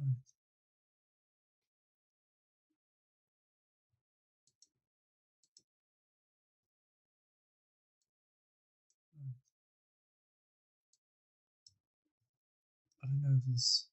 Right, right. I don't know if this.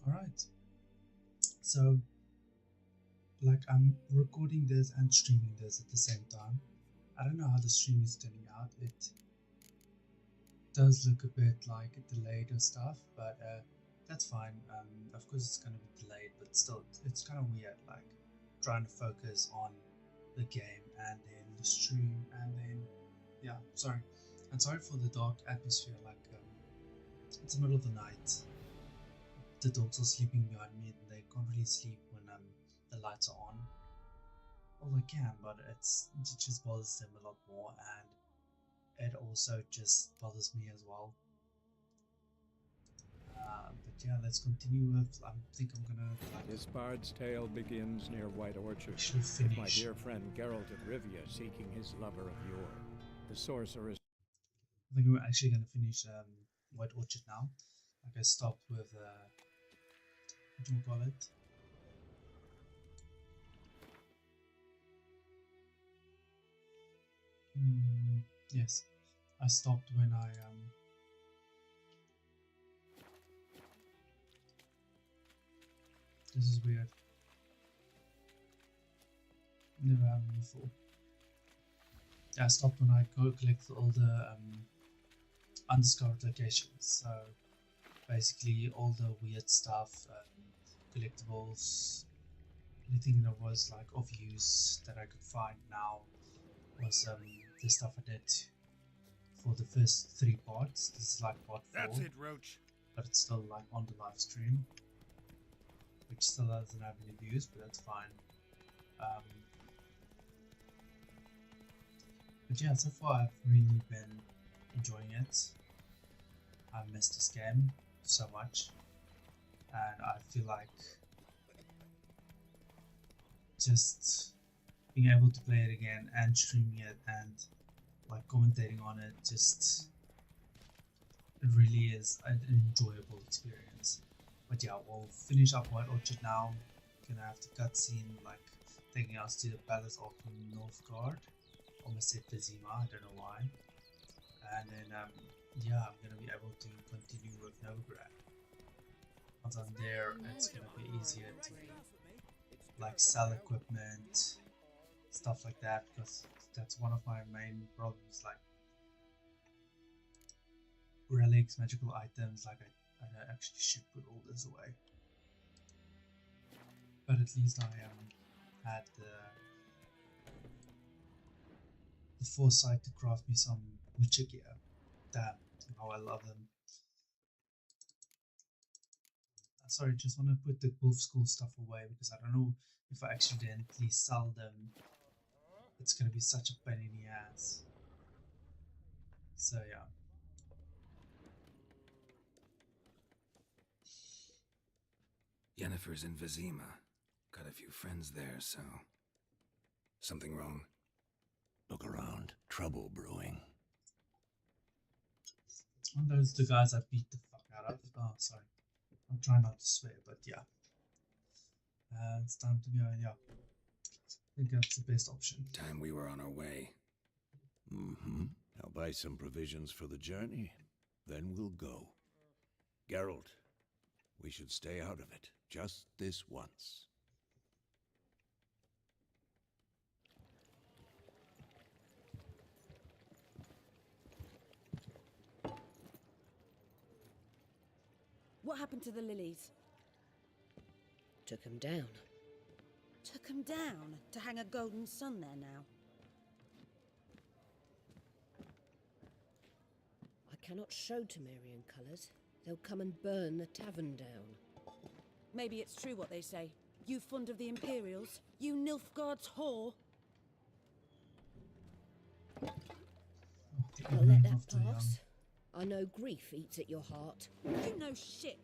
All right. So, like, I'm recording this and streaming this at the same time. I don't know how the stream is turning out. It does look a bit like delayed or stuff, but that's fine. Of course, it's going to be delayed, but still, it's kind of weird. Like trying to focus on the game and then the stream, and then yeah. Sorry, and sorry for the dark atmosphere. Like it's the middle of the night. The dogs are sleeping behind me, and they can't really sleep when the lights are on. Well, they can, but it just bothers them a lot more, and it also just bothers me as well. But yeah, let's continue with. I think I'm gonna like This bard's tale begins near White Orchard, actually with my finish. dear friend Geralt of Rivia seeking his lover of yore. The sorceress. I think we're actually gonna finish White Orchard now. Like I stopped with what do you call it? Yes, I stopped when I This is weird. Never happened before. Yeah, I stopped when I go collect all the undiscovered locations. So basically, all the weird stuff, collectibles, anything that was like of use that I could find now was the stuff I did for the first three parts. This is like part That's 4, it, Roach. but it's still like on the live stream, which still doesn't have any views, but that's fine. Um, but yeah, so far I've really been enjoying it. I missed this game so much, and I feel like just being able to play it again and streaming it and like commentating on it, just it really is an enjoyable experience. But yeah, we'll finish up White Orchard now. Gonna have the cutscene like taking us to the Palace of Northgard. Almost said Vizima, I don't know why. And then yeah, I'm gonna be able to continue with Novigrad. Once I'm there, it's gonna be easier to like sell equipment, stuff like that, because that's one of my main problems. Like relics, magical items, like I actually should put all this away. But at least I had the foresight to craft me some Witcher gear. Damn, how I love them. Sorry, just want to put the wolf school stuff away because I don't know if I accidentally sell them. It's gonna be such a pain in the ass. So yeah. Yennefer's in Vizima. Got a few friends there, so... Something wrong? Look around. Trouble brewing. And those the guys I beat the fuck out of. Oh, sorry. I'm trying not to swear, but yeah. It's time to go, yeah. I think that's the best option. Time we were on our way. Mm-hmm. I'll buy some provisions for the journey. Then we'll go. Geralt, we should stay out of it. Just this once. What happened to the lilies? Took him down. Took 'em down to hang a golden sun there now. cannot show Temerian colours. They'll come and burn the tavern down. Maybe it's true what they say. You fond of the Imperials? You Nilfgaard's whore? Oh, the I'll ignorant let that of the young. pass. I know grief eats at your heart. You know shit.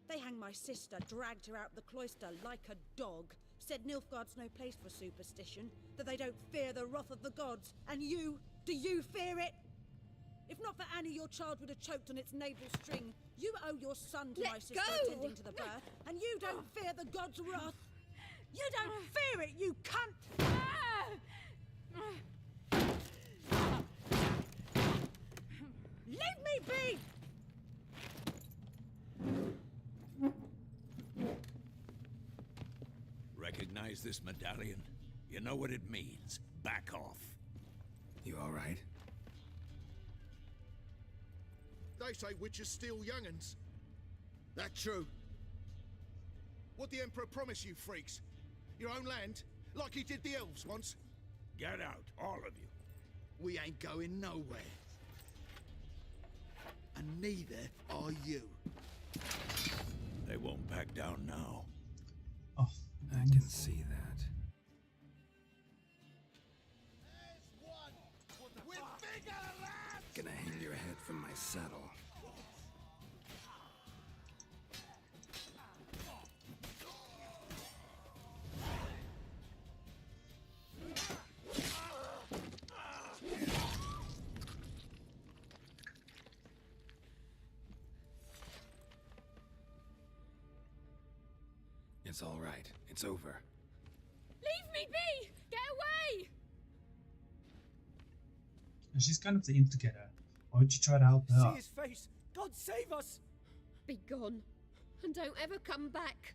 They hanged my sister, dragged her out the cloister like a dog. Said Nilfgaard's no place for superstition, that they don't fear the wrath of the gods. And you? Do you fear it? If not for Annie, your child would have choked on its navel string. You owe your son to Let my sister go! attending to the birth, and you don't fear the gods' wrath. You don't fear it, you cunt! Leave me be! Recognize this medallion? You know what it means. Back off. You all right? They say witches steal young'uns. That true? What the Emperor promise you, freaks? Your own land? Like he did the elves once? Get out, all of you. We ain't going nowhere. And neither are you. They won't back down now. Oh, I can see that. Gonna hang your head from my saddle. It's all right. It's over. Leave me be! Get away! and she's kind of the instigator. Why would you try to help her? See his face! God save us! Be gone, and don't ever come back.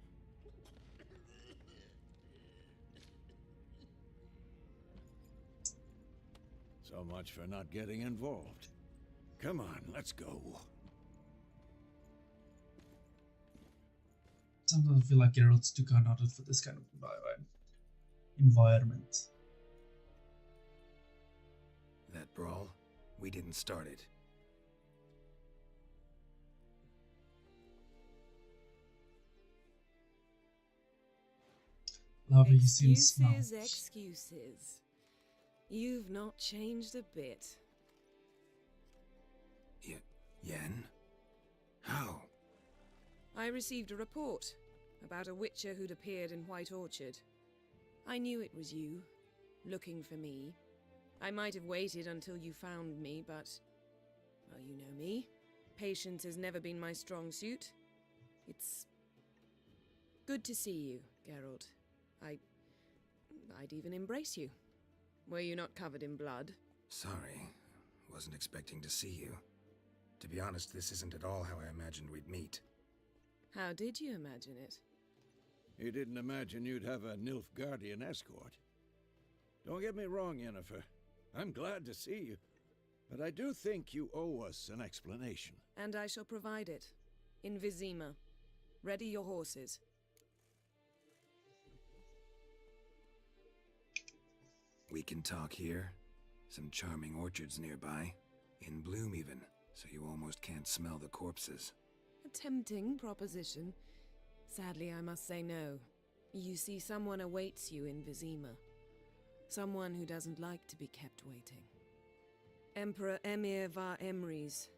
So much for not getting involved. Come on, let's go. Sometimes I feel like Geralt's too kind-hearted for this kind of environment. That brawl, we didn't start it. Lava, you seem smart. Excuses. You've not changed a bit. Yen? How? I received a report about a witcher who'd appeared in White Orchard. I knew it was you, looking for me. I might have waited until you found me, but... well, you know me. Patience has never been my strong suit. It's... good to see you, Geralt. I'd even embrace you. Were you not covered in blood? Sorry. Wasn't expecting to see you. To be honest, this isn't at all how I imagined we'd meet. How did you imagine it? You didn't imagine you'd have a Nilfgaardian escort. Don't get me wrong, Yennefer. I'm glad to see you. But I do think you owe us an explanation. And I shall provide it. In Vizima. Ready your horses. We can talk here. Some charming orchards nearby. In bloom even, so you almost can't smell the corpses. A tempting proposition. Sadly, I must say no. You see, someone awaits you in Vizima. Someone who doesn't like to be kept waiting. Emperor Emir var Emrys.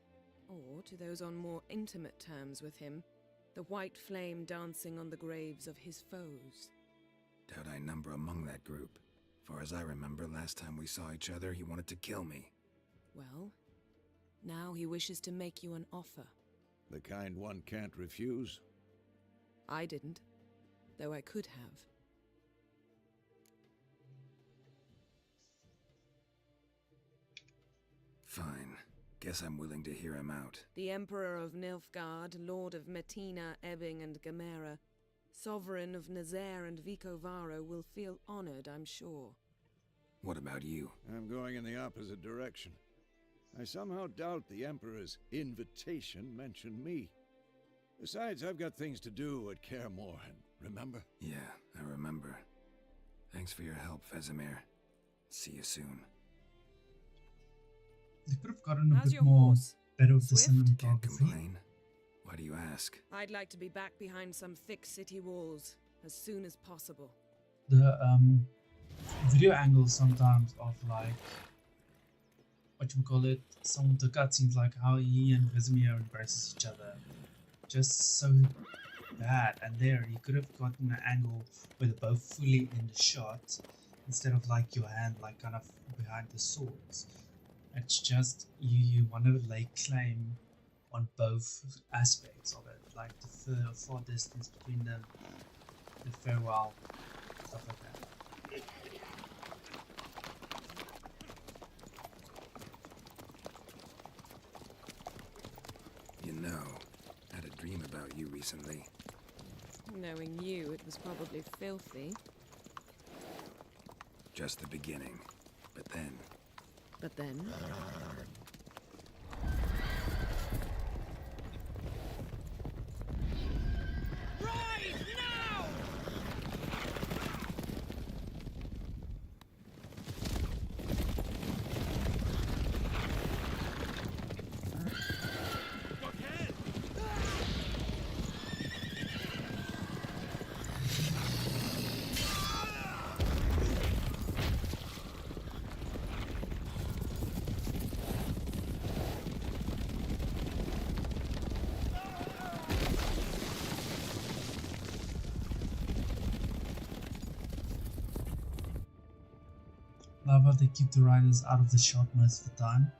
Or, to those on more intimate terms with him, the white flame dancing on the graves of his foes. Doubt I number among that group. Far as I remember, last time we saw each other, he wanted to kill me. Well, now he wishes to make you an offer. The kind one can't refuse. I didn't, though I could have. Fine. Guess I'm willing to hear him out. The Emperor of Nilfgaard, Lord of Metina, Ebbing and Gamera, Sovereign of Nazaire and Vicovaro will feel honored, I'm sure. What about you? I'm going in the opposite direction. I somehow doubt the Emperor's invitation mentioned me. Besides, I've got things to do at Kaer Morhen, remember? Yeah, I remember. Thanks for your help, Vesemir. See you soon. They could have gotten a How's bit your more horse? better with the Swift? Can't cinematography. complain. Why do you ask? I'd like to be back behind some thick city walls as soon as possible. The video angles sometimes of like what you call it, some of the cutscenes, like how he and Vesemir embraces each other, just so bad. And there, you could have gotten an angle where they're both fully in the shot instead of like your hand like kind of behind the swords. It's just you want to lay claim on both aspects of it, like the far distance between them, the farewell, stuff like that. You know, I had a dream about you recently. Knowing you, it was probably filthy. Just the beginning. But then, But then, Love how they keep the riders out of the shot most of the time.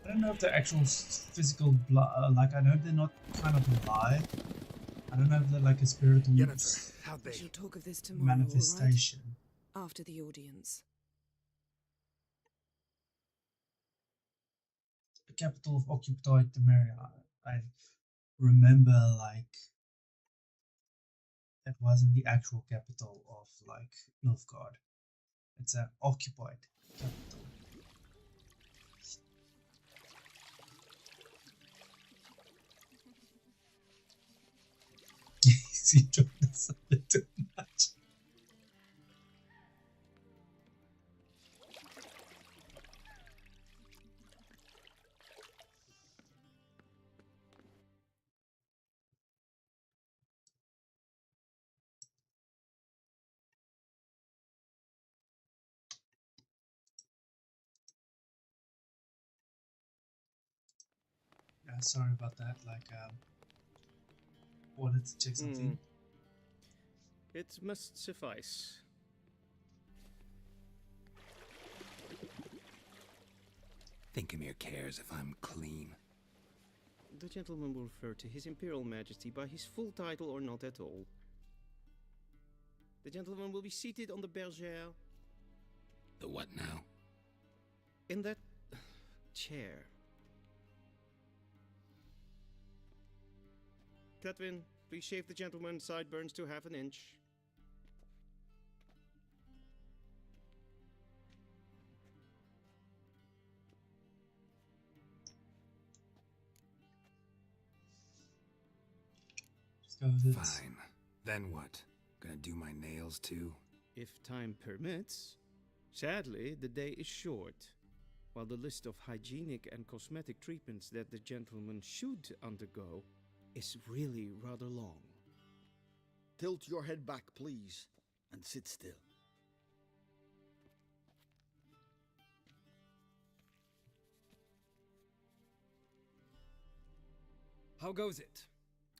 I don't know if the actual physical like I know they're not kind of alive. I don't know if they're like a spiritual How we they? shall talk of this tomorrow, all right? manifestation. After the audience. The capital of occupied Temeria. I remember like that wasn't the actual capital of like Nilfgaard. It's an occupied capital. He enjoyed this a bit too much. Yeah, sorry about that. Like, wanted to check something. It must suffice. Thinkemere cares if I'm clean. The gentleman will refer to His Imperial Majesty by his full title or not at all. The gentleman will be seated on the bergère. The what now? In that chair. Catwin, please shave the gentleman's sideburns to half an inch. Just go with it. Fine. Then what? Gonna do my nails too? If time permits. Sadly, the day is short, while the list of hygienic and cosmetic treatments that the gentleman should undergo is really rather long. Tilt your head back, please, and sit still. How goes it?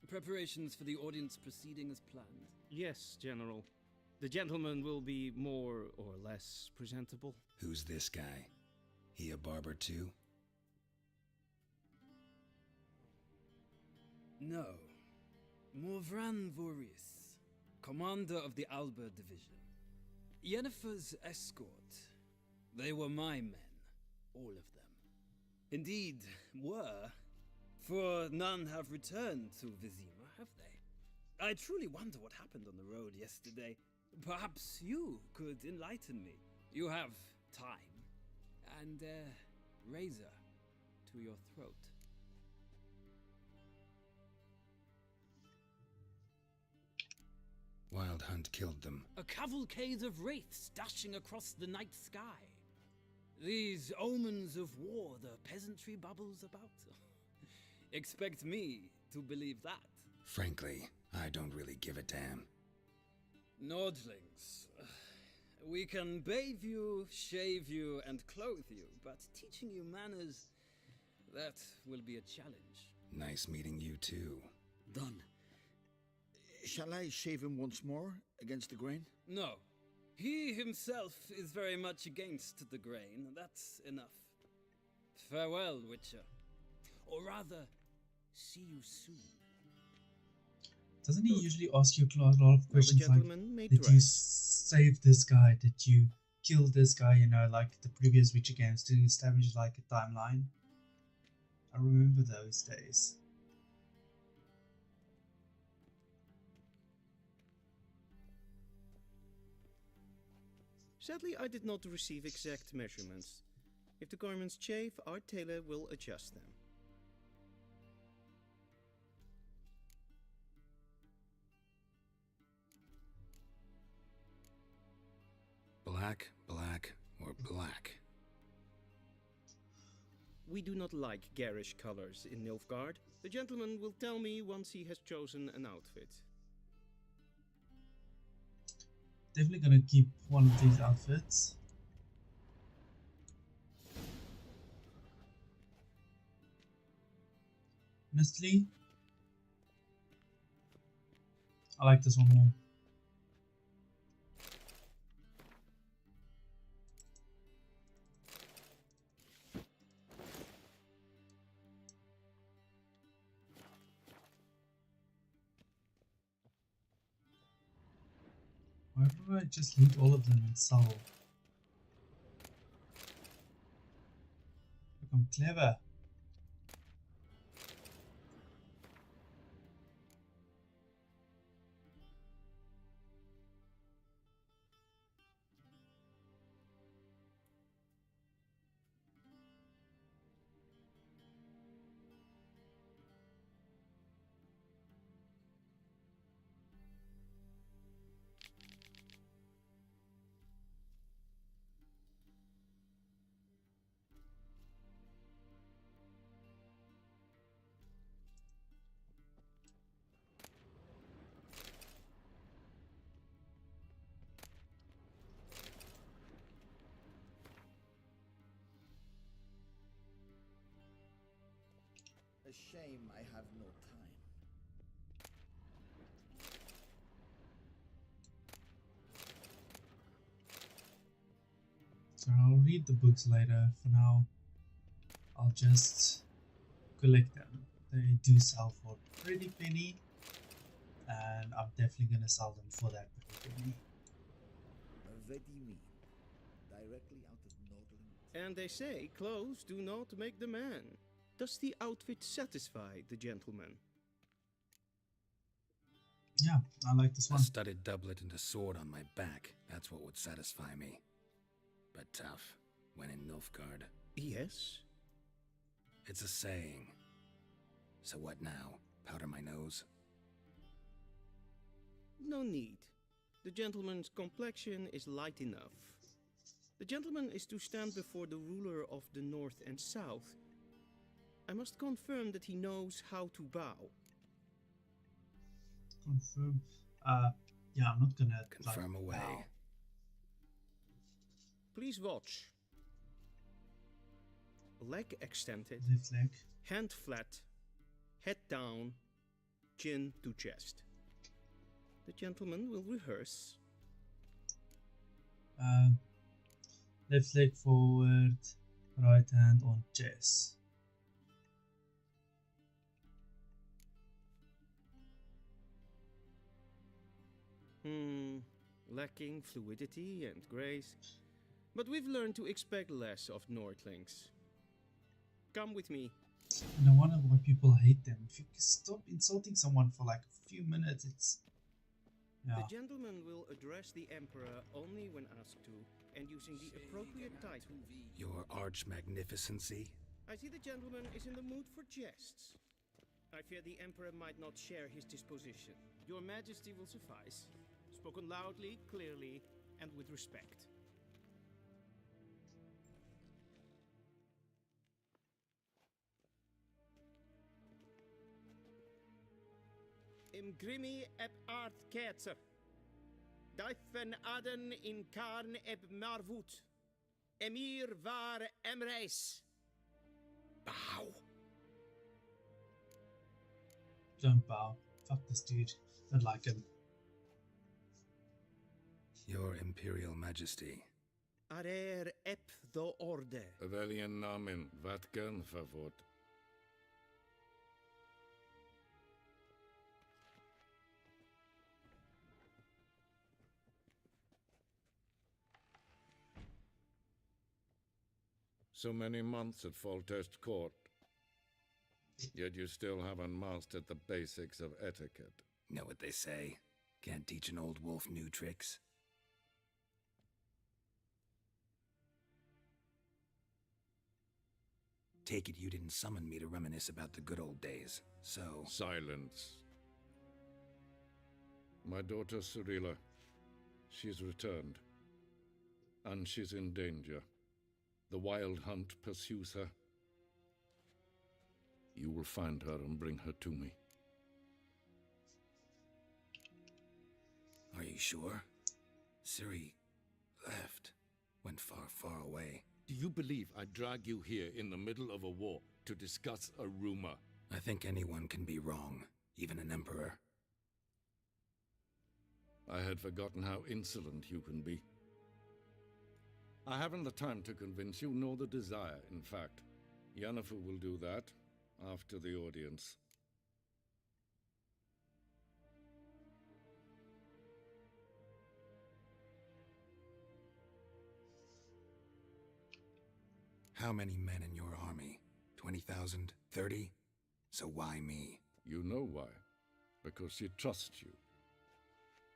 Preparations for the audience proceeding as planned? Yes, General. The gentleman will be more or less presentable. Who's this guy? He a barber too? No. Morvran Voris, commander of the Alba Division. Yennefer's escort. They were my men, all of them. Indeed, were, for none have returned to Vizima, have they? I truly wonder what happened on the road yesterday. Perhaps you could enlighten me. You have time, and a razor to your throat. Wild hunt killed them. A cavalcade of wraiths dashing across the night sky. These omens of war the peasantry bubbles about. Expect me to believe that. Frankly, I don't really give a damn. Nordlings. We can bathe you, shave you, and clothe you, but teaching you manners, that will be a challenge. Nice meeting you too. Done. Shall I shave him once more, against the grain? No. He himself is very much against the grain. That's enough. Farewell, Witcher. Or rather, see you soon. Doesn't he usually ask you a lot of questions like, gentleman may did you save this guy? Did you kill this guy? You know, like the previous Witcher games, to establish like a timeline. I remember those days. Sadly, I did not receive exact measurements. If the garments chafe, our tailor will adjust them. Black, black, or black? We do not like garish colors in Nilfgaard. The gentleman will tell me once he has chosen an outfit. Definitely gonna keep one of these outfits. Honestly, I like this one more. Why don't I just loot all of them and sell? Look, I'm clever. A shame I have no time. So I'll read the books later. For now, I'll just collect them. They do sell for a pretty penny, and I'm definitely gonna sell them for that pretty penny. What do you mean? Directly out of Nordland? And they say clothes do not make the man. Does the outfit satisfy the gentleman? Yeah, I like this A one. studded doublet and a sword on my back. That's what would satisfy me. But tough, when in Nilfgaard. Yes. It's a saying. So what now? Powder my nose? No need. The gentleman's complexion is light enough. The gentleman is to stand before the ruler of the North and South. I must confirm that he knows how to bow. Confirm. Yeah, I'm not gonna Confirm away. bow. Please watch. Leg extended, Left leg. hand flat, head down, chin to chest. The gentleman will rehearse. Left leg forward, right hand on chest. Lacking fluidity and grace. But we've learned to expect less of Nordlings. Come with me. And I wonder why people hate them. If you stop insulting someone for like a few minutes, it's... Yeah. The gentleman will address the Emperor only when asked to, and using the appropriate title. Your arch magnificency? I see the gentleman is in the mood for jests. I fear the Emperor might not share his disposition. Your Majesty will suffice. spoken loudly, clearly, and with respect. Im grimi eb art ketzer. Daifen aden in karn eb marvut. Emir var emreis. Bow. Don't bow. Fuck this dude. Don't like him. Your Imperial Majesty. Arer ep do orde. Welchen Namen? Wat gern verwort? So many months at Foltest Court. Yet you still haven't mastered the basics of etiquette. Know what they say? Can't teach an old wolf new tricks. Take it you didn't summon me to reminisce about the good old days, so... Silence. My daughter Cyrilla, she's returned. And she's in danger. The Wild Hunt pursues her. You will find her and bring her to me. Are you sure? Ciri left. Went far, far away. Do you believe I drag you here in the middle of a war to discuss a rumor? I think anyone can be wrong, even an emperor. I had forgotten how insolent you can be. I haven't the time to convince you, nor the desire, in fact. Yennefer will do that after the audience. How many men in your army? 20,000? 30? So why me? You know why. Because she trusts you.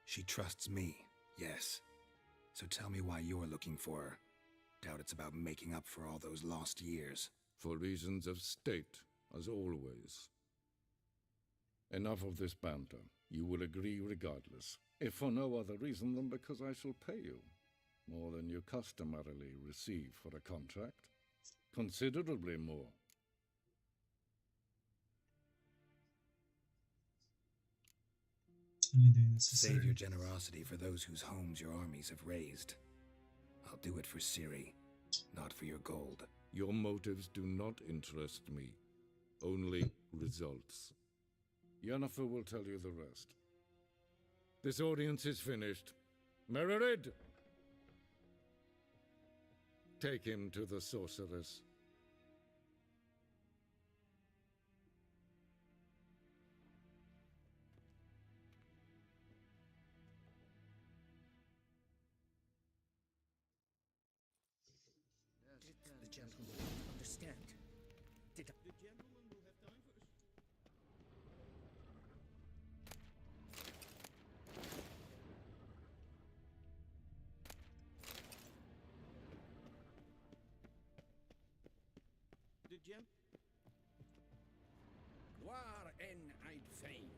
She trusts me, yes. So tell me why you're looking for her. Doubt it's about making up for all those lost years. For reasons of state, as always. Enough of this banter. You will agree regardless. If for no other reason than because I shall pay you. More than you customarily receive for a contract. Considerably more. Only doing this for Save Ciri. your generosity for those whose homes your armies have raised. I'll do it for Ciri, not for your gold. Your motives do not interest me. Only results. Yennefer will tell you the rest. This audience is finished. Mererid! Take him to the sorceress. The gentleman understand. The gentleman will have time for us. The gent. Waar en I'd fain.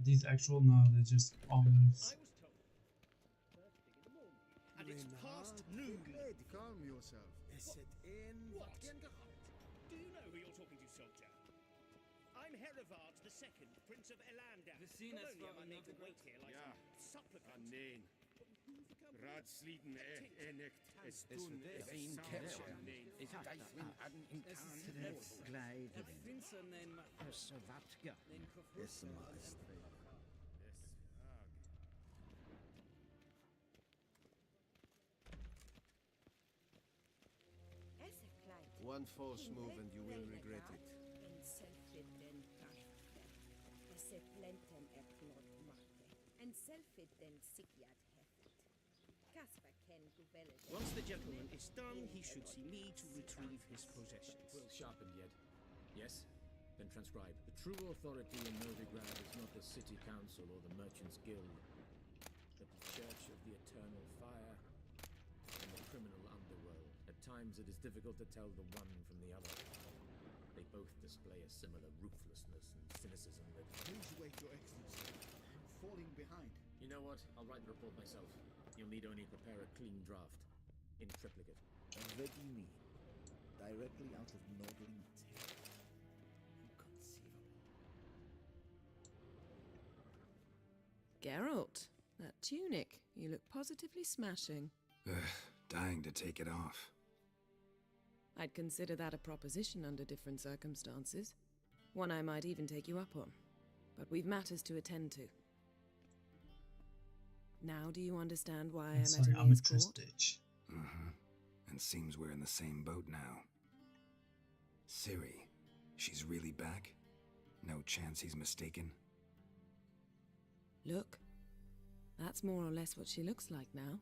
These actual, no, they're just olives. I was told. First thing in the morning. And it's past noon. Calm yourself. Is it in? What? Do you know who you're talking to, soldier? I'm Herivard II, Prince of Elandar. We seen Not as only well am I made to another wait here like Ja. some supplicant, Nee. but who's the company? Raadsliden nicht. Es Is doen het een een kerstje. Nee. Is het Eiswin hadden in Es Kaan. ist Het glijden. Ich finde so nein Savatka. den Is meist. One false move and you will regret it. Once the gentleman is done, he should see me to retrieve his possessions. Well sharpened yet. Yes? Then transcribe. The true authority in Novigrad is not the city council or the merchants' guild, but the Church of the Eternal Fire and the criminal underworld. At times it is difficult to tell the one from the other. A They both display a similar ruthlessness and cynicism that... Please wait, Your Excellency. I'm falling behind. You know what? I'll write the report myself. You'll need only prepare a clean draft. In triplicate. And what do you mean? Directly out of Nordling's head? Inconceivable. Geralt, that tunic. You look positively smashing. Ugh, dying to take it off. I'd consider that a proposition under different circumstances. One I might even take you up on. But we've matters to attend to. Now do you understand why I'm at Emir's court? Mm-hmm. And seems we're in the same boat now. Ciri, she's really back? No chance he's mistaken? Look, that's more or less what she looks like now.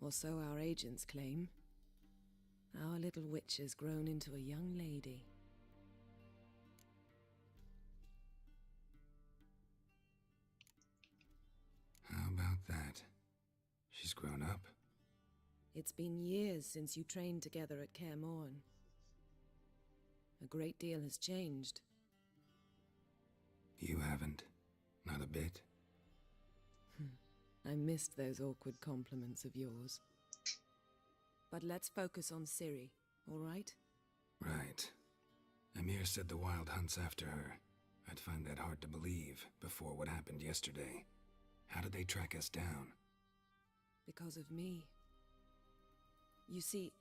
Or so our agents claim. Our little witch has grown into a young lady. How about that? She's grown up? It's been years since you trained together at Kaer Morhen. A great deal has changed. You haven't. Not a bit. I missed those awkward compliments of yours. But let's focus on Ciri, all right? Right. Emir said the Wild Hunt's after her. I'd find that hard to believe before what happened yesterday. How did they track us down? Because of me. You see,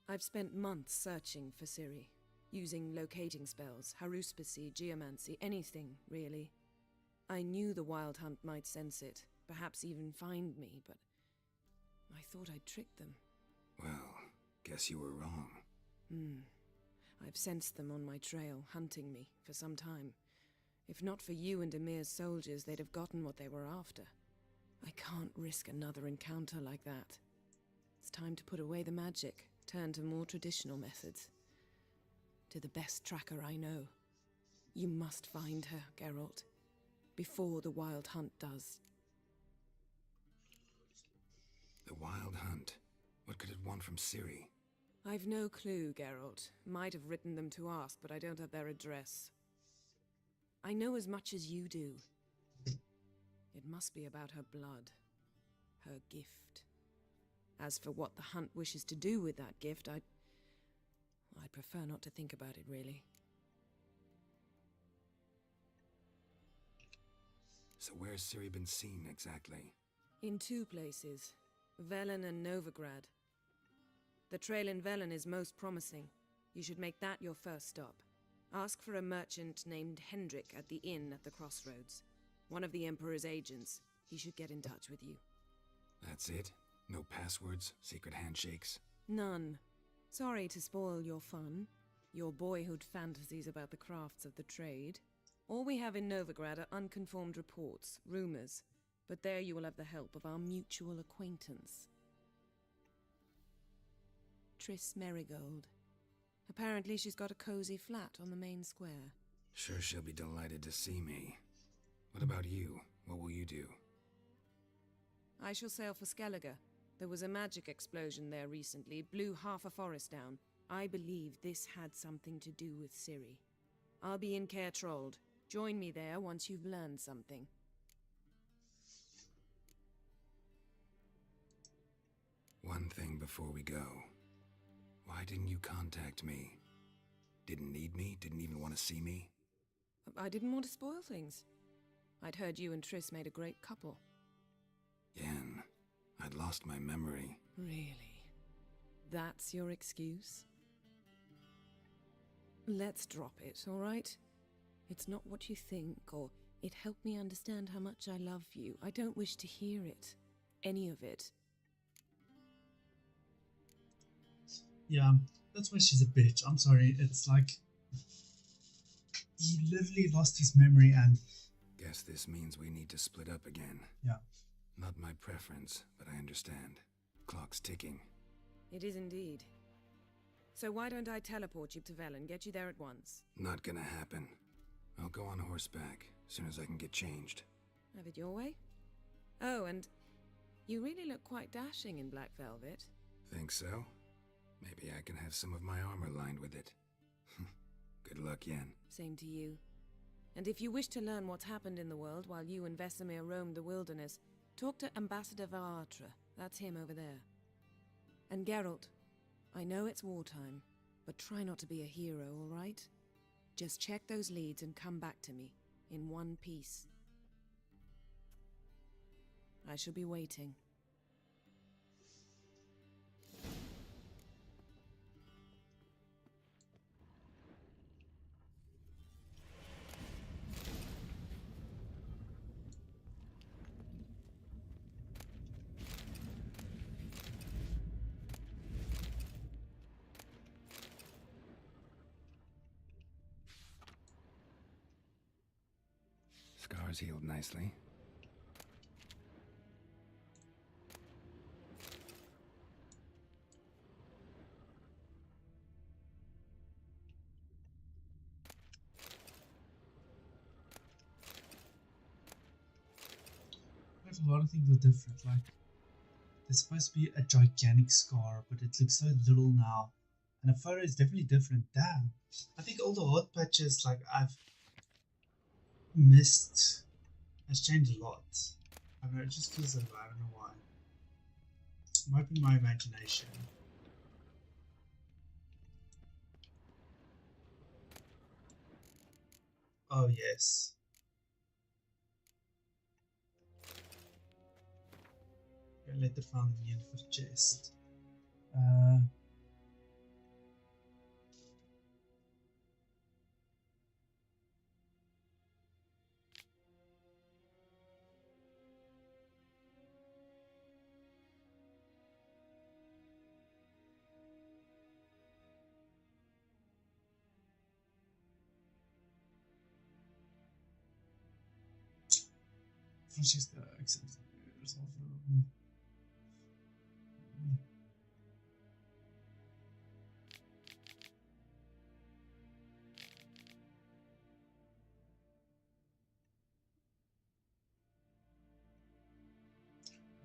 I've spent months searching for Ciri, using locating spells, haruspicy, geomancy, anything, really. I knew the Wild Hunt might sense it, perhaps even find me, but I thought I'd tricked them. Well, guess you were wrong. I've sensed them on my trail, hunting me, for some time. If not for you and Emir's soldiers, they'd have gotten what they were after. I can't risk another encounter like that. It's time to put away the magic, turn to more traditional methods. To the best tracker I know. You must find her, Geralt. Before the Wild Hunt does. The Wild Hunt? What could it want from Ciri? I've no clue, Geralt. Might have written them to ask, but I don't have their address. I know as much as you do. It must be about her blood. Her gift. As for what the Hunt wishes to do with that gift, I'd prefer not to think about it, really. So where's Ciri been seen, exactly? In two places. Velen and Novigrad. The trail in Velen is most promising. You should make that your first stop. Ask for a merchant named Hendrik at the inn at the crossroads. One of the Emperor's agents. He should get in touch with you. That's it? No passwords? Secret handshakes? None. Sorry to spoil your fun. Your boyhood fantasies about the crafts of the trade. All we have in Novigrad are unconformed reports, rumors. But there you will have the help of our mutual acquaintance. Triss Merigold. Apparently she's got a cozy flat on the main square. Sure she'll be delighted to see me. What about you? What will you do? I shall sail for Skellige. There was a magic explosion there recently, blew half a forest down. I believe this had something to do with Ciri. I'll be in Caer Trold. Join me there once you've learned something. One thing before we go. Why didn't you contact me? Didn't need me? Didn't even want to see me? I didn't want to spoil things. I'd heard you and Triss made a great couple. Yen, I'd lost my memory. Really? That's your excuse? Let's drop it, all right? It's not what you think, or it helped me understand how much I love you. I don't wish to hear it. Any of it. Yeah, that's why she's a bitch. I'm sorry. It's like he literally lost his memory and... Guess this means we need to split up again. Yeah. Not my preference, but I understand. Clock's ticking. It is indeed. So why don't I teleport you to Velen, get you there at once? Not gonna happen. I'll go on horseback, as soon as I can get changed. Have it your way? Oh, and you really look quite dashing in black velvet. Think so? Maybe I can have some of my armor lined with it. Good luck, Yen. Same to you. And if you wish to learn what's happened in the world while you and Vesemir roamed the wilderness, talk to Ambassador Varatra. That's him over there. And Geralt, I know it's wartime, but try not to be a hero, all right? Just check those leads and come back to me, in one piece. I shall be waiting. Scars healed nicely. A lot of things are different. Like, there's supposed to be a gigantic scar, but it looks so little now. And the photo is definitely different. Damn. I think all the hot patches, like, I've missed has changed a lot. I don't know, it just feels that way. I don't know why. It might be my imagination. Oh, yes. Later found in the infant chest. Francesca accepts herself.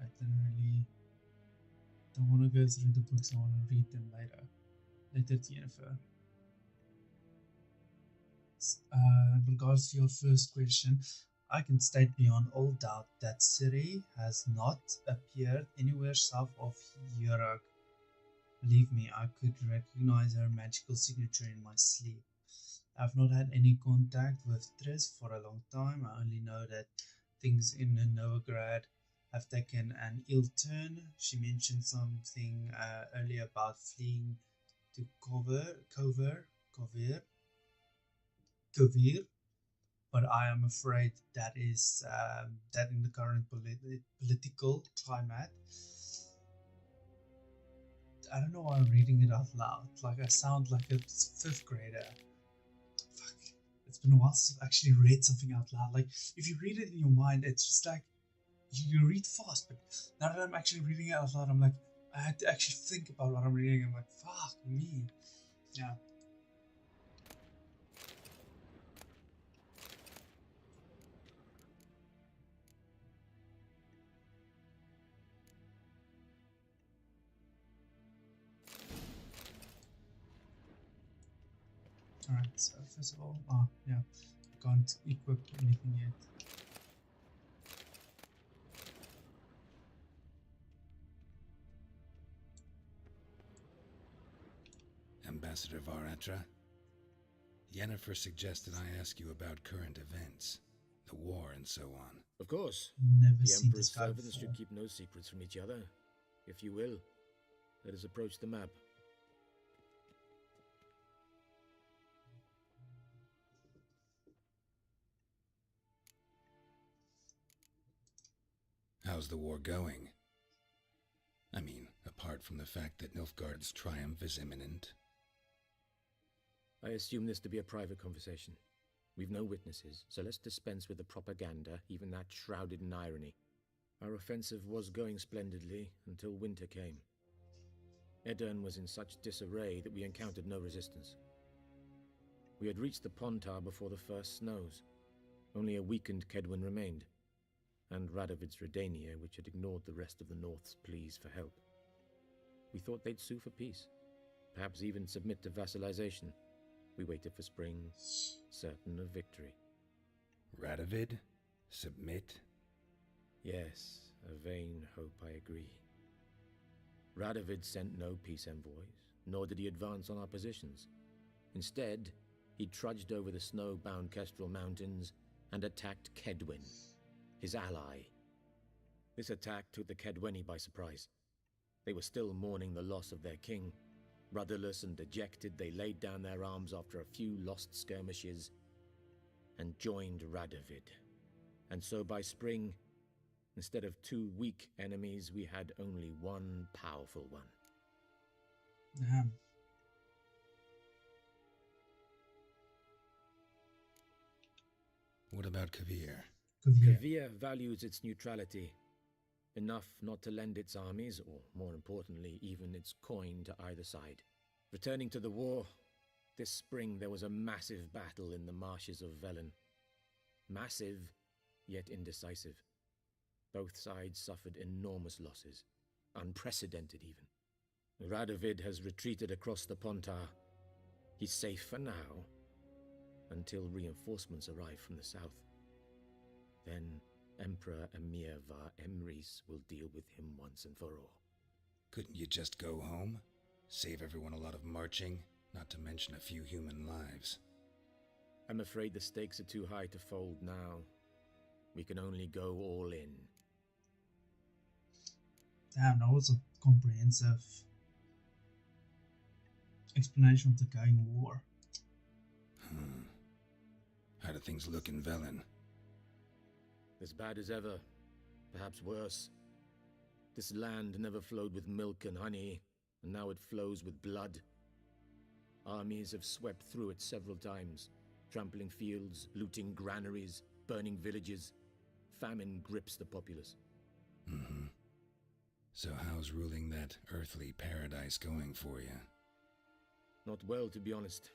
I literally don't want to go through the books, I want to read them later. Later, Jennifer. In regards to your first question, I can state beyond all doubt that Ciri has not appeared anywhere south of Europe. Believe me, I could recognize her magical signature in my sleep. I've not had any contact with Triss for a long time. I only know that things in Novigrad have taken an ill turn. She mentioned something earlier about fleeing to Kovir, but I am afraid that is that in the current political climate. I don't know why I'm reading it out loud. Like I sound like a 5th grader. Fuck. It's been a while since I've actually read something out loud. Like if you read it in your mind, it's just like you read fast. But now that I'm actually reading it out loud, I'm like, I had to actually think about what I'm reading. I'm like, fuck me. Yeah. Alright, so first of all, yeah, I can't equip anything yet. Ambassador Varatra, Yennefer suggested I ask you about current events, the war and so on. Of course. Never the seen Emperor's this guy servants before. should keep no secrets from each other. If you will, let us approach the map. How's the war going? I mean, apart from the fact that Nilfgaard's triumph is imminent. I assume this to be a private conversation. We've no witnesses, so let's dispense with the propaganda, even that shrouded in irony. Our offensive was going splendidly until winter came. Edirn was in such disarray that we encountered no resistance. We had reached the Pontar before the first snows. Only a weakened Kedwin remained, and Radovid's Redania, which had ignored the rest of the North's pleas for help. We thought they'd sue for peace, perhaps even submit to vassalization, We waited for spring, certain of victory. Radovid? Submit? Yes, a vain hope, I agree. Radovid sent no peace envoys, nor did he advance on our positions. Instead, he trudged over the snow-bound Kestrel Mountains and attacked Kedwen, his ally. This attack took the Kedweni by surprise. They were still mourning the loss of their king. Rudderless and dejected, they laid down their arms after a few lost skirmishes and joined Radovid. And so by spring, instead of 2 weak enemies, we had only one powerful one. Damn. What about Kavir? Kavir values its neutrality, enough not to lend its armies, or more importantly, even its coin to either side. Returning to the war, this spring there was a massive battle in the marshes of Velen. Massive, yet indecisive. Both sides suffered enormous losses, unprecedented even. Radovid has retreated across the Pontar. He's safe for now, until reinforcements arrive from the south. Then Emperor Emir var Emrys will deal with him once and for all. Couldn't you just go home? Save everyone a lot of marching, not to mention a few human lives. I'm afraid the stakes are too high to fold now. We can only go all in. Damn, that was a comprehensive explanation of the going war. How do things look in Velen? As bad as ever, perhaps worse. This land never flowed with milk and honey, and now it flows with blood. Armies have swept through it several times, trampling fields, looting granaries, burning villages. Famine grips the populace. So how's ruling that earthly paradise going for you? Not well, to be honest.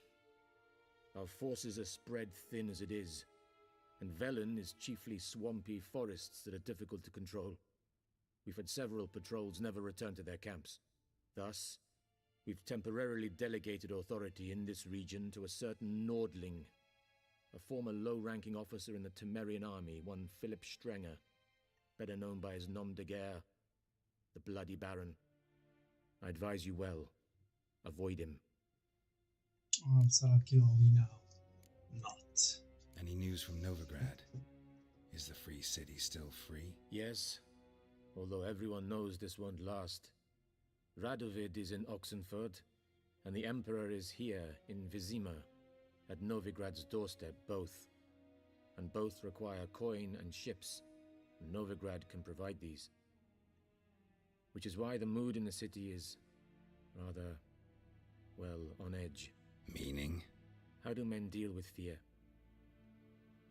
Our forces are spread thin as it is, and Velen is chiefly swampy forests that are difficult to control. We've had several patrols never return to their camps. Thus, we've temporarily delegated authority in this region to a certain Nordling, a former low-ranking officer in the Temerian army, one Philip Strenger, better known by his nom de guerre, the Bloody Baron. I advise you well. Avoid him. Saraki, are we now? Not. Any news from Novigrad? Is the free city still free? Yes, although everyone knows this won't last. Radovid is in Oxenfurt, and the Emperor is here in Vizima, at Novigrad's doorstep, both. And both require coin and ships, and Novigrad can provide these. Which is why the mood in the city is rather, well, on edge. Meaning? How do men deal with fear?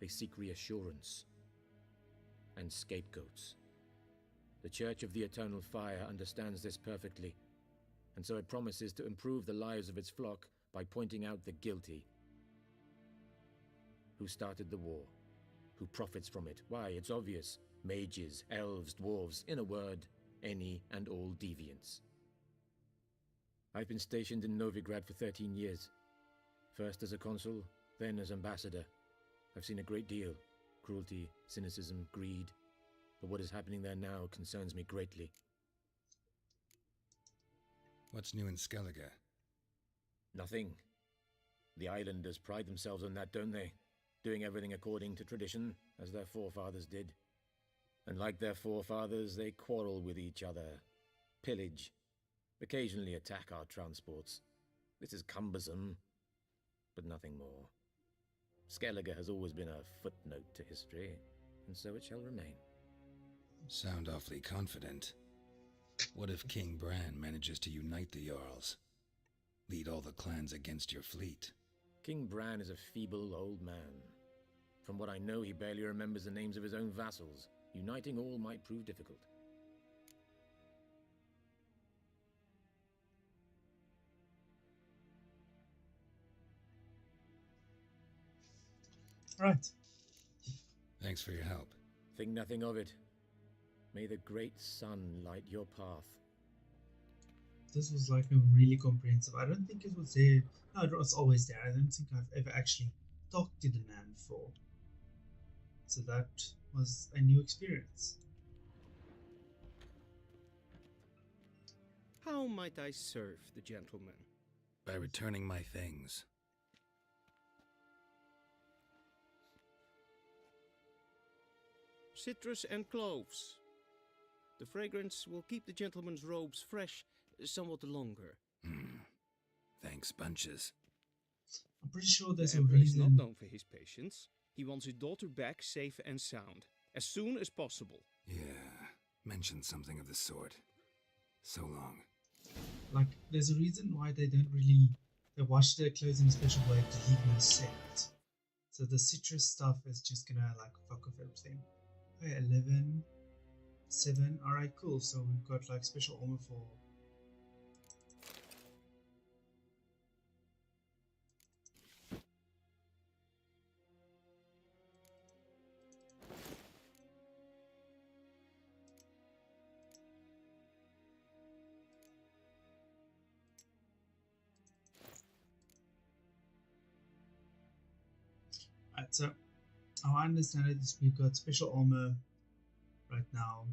They seek reassurance and scapegoats. The Church of the Eternal Fire understands this perfectly, and so it promises to improve the lives of its flock by pointing out the guilty. Who started the war? Who profits from it? Why, it's obvious. Mages, elves, dwarves, in a word, any and all deviants. I've been stationed in Novigrad for 13 years. First as a consul, then as ambassador. I've seen a great deal. Cruelty, cynicism, greed. But what is happening there now concerns me greatly. What's new in Skellige? Nothing. The islanders pride themselves on that, don't they? Doing everything according to tradition, as their forefathers did. And like their forefathers, they quarrel with each other, pillage, occasionally attack our transports. This is cumbersome, but nothing more. Skellige has always been a footnote to history, and so it shall remain. Sound awfully confident. What if King Bran manages to unite the Jarls? Lead all the clans against your fleet? King Bran is a feeble old man. From what I know, he barely remembers the names of his own vassals. Uniting all might prove difficult. Right. Thanks for your help. Think nothing of it. May the great sun light your path. this was like a really comprehensive. I don't think it was there. No, it was always there. I don't think I've ever actually talked to the man before. So that was a new experience. How might I serve the gentleman? By returning my things. Citrus and cloves. The fragrance will keep the gentleman's robes fresh somewhat longer. Thanks, bunches. I'm pretty sure there's The a Emperor is not reason. known for his patience. He wants his daughter back safe and sound, as soon as possible. Yeah, mentioned something of the sort. So long. Like, there's a reason why they don't really. They wash their clothes in a special way to leave no scent. So the citrus stuff is just gonna like fuck off everything. Okay, 11, 7. Alright, cool. So we've got like special armor for. Alright, so how I understand it is we've got special armor right now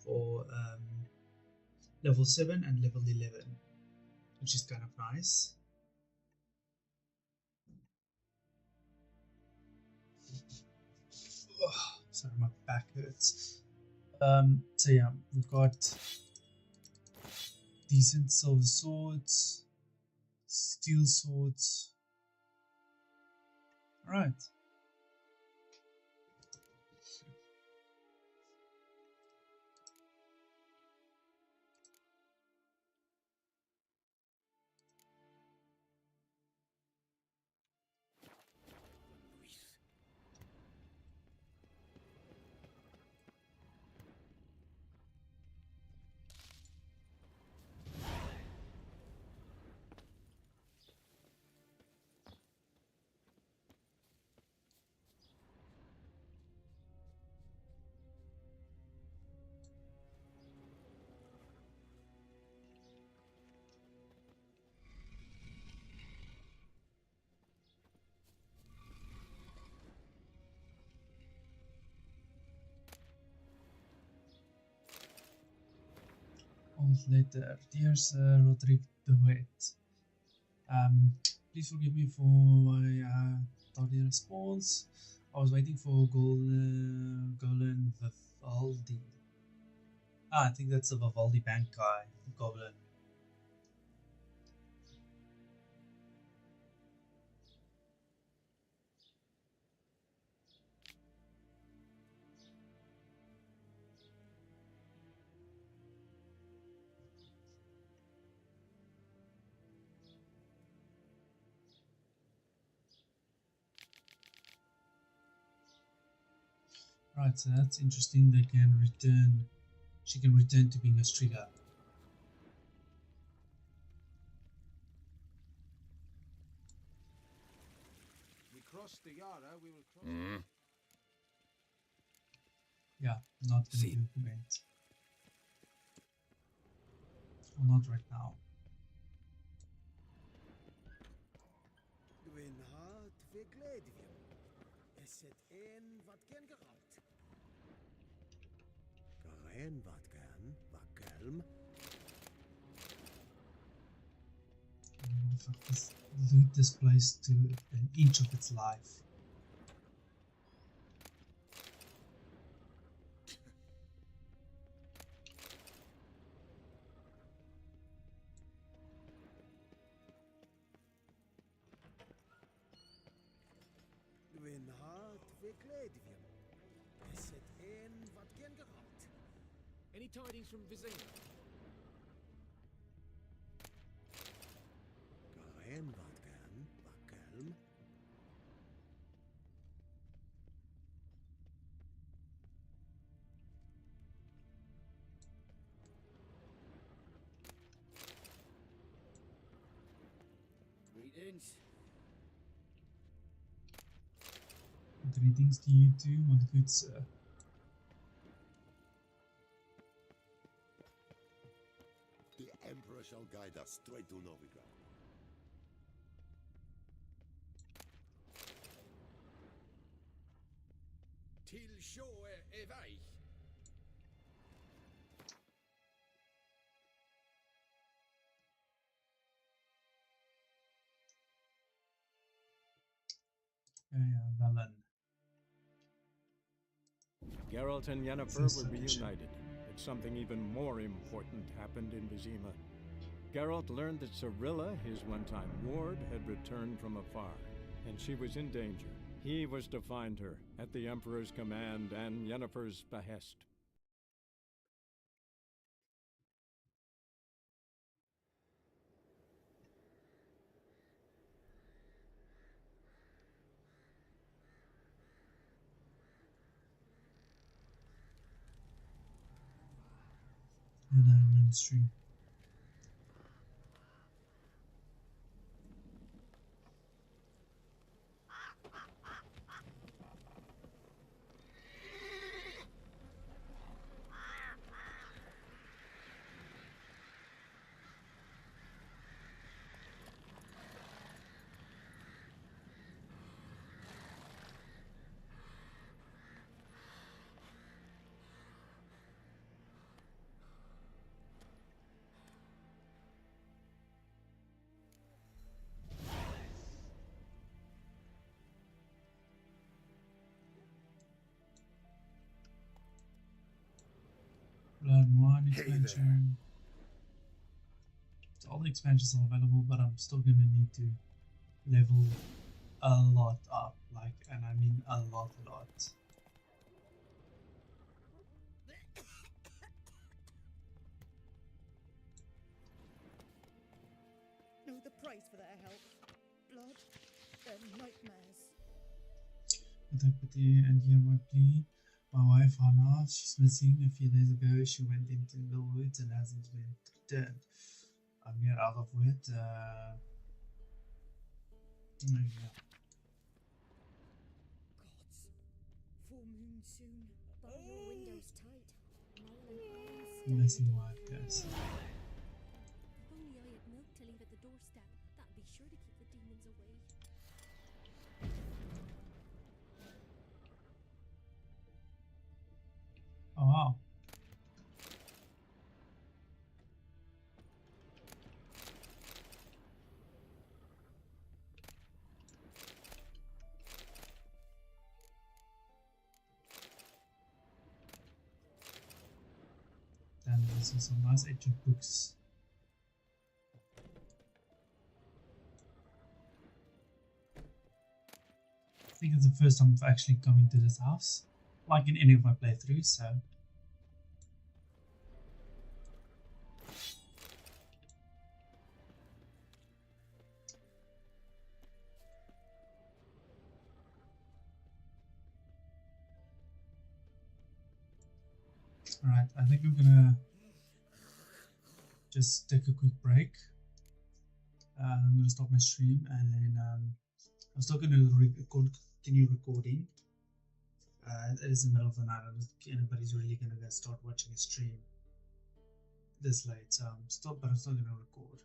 for level 7 and level 11, which is kind of nice. Ugh, sorry, my back hurts. So yeah, we've got decent silver swords, steel swords. Alright. Old letter. Dear Sir Roderick de Wet. Please forgive me for my tardy response. I was waiting for Golan Vivaldi. I think that's the Vivaldi bank guy, Goblin. Right, so that's interesting. They can return. She can return to being a Striga. We crossed the Yara, we will cross. Yeah, not gonna do the event. Well, not right now. Gwyn hart ve gledvium. Es het een wat gen Geralt. Garen wat gan, wat kelm. If I just loot this place to an inch of its life. Gwyn hart ve gledvium. Es het een wat gen Geralt. Any tidings from Vizima? Garen wat gan, wat kelm. Greetings. Greetings to you too, my good sir. Emperor shall guide us straight to Novigrad. Till shore away. Velen. Geralt and Yennefer were reunited, but something even more important happened in Vizima. Geralt learned that Cirilla, his one-time ward, had returned from afar, and she was in danger. He was to find her, at the Emperor's command and Yennefer's behest. Ministry. Blood 1 expansion. So all the expansions are available, but I'm still gonna need to level a lot up, like, and I mean a lot. Know the price for their help. Blood and nightmares. With empathy and humility, my wife Hannah, she's missing. A few days ago, she went into the woods and hasn't returned. I'm here out of wood. Yeah. Gods. Full moon soon. Bar your windows tight. Missing wife, guys. If only I had milk to leave at the doorstep, that'd be sure to keep the demons away. Oh wow. And this is some nice ancient books. I think it's the first time I've actually come into this house, like in any of my playthroughs, so. Alright, I think I'm gonna just take a quick break. I'm gonna stop my stream and then I'm still gonna continue recording. It is the middle of the night. I don't think anybody's really gonna start watching a stream this late, so I'm still gonna record.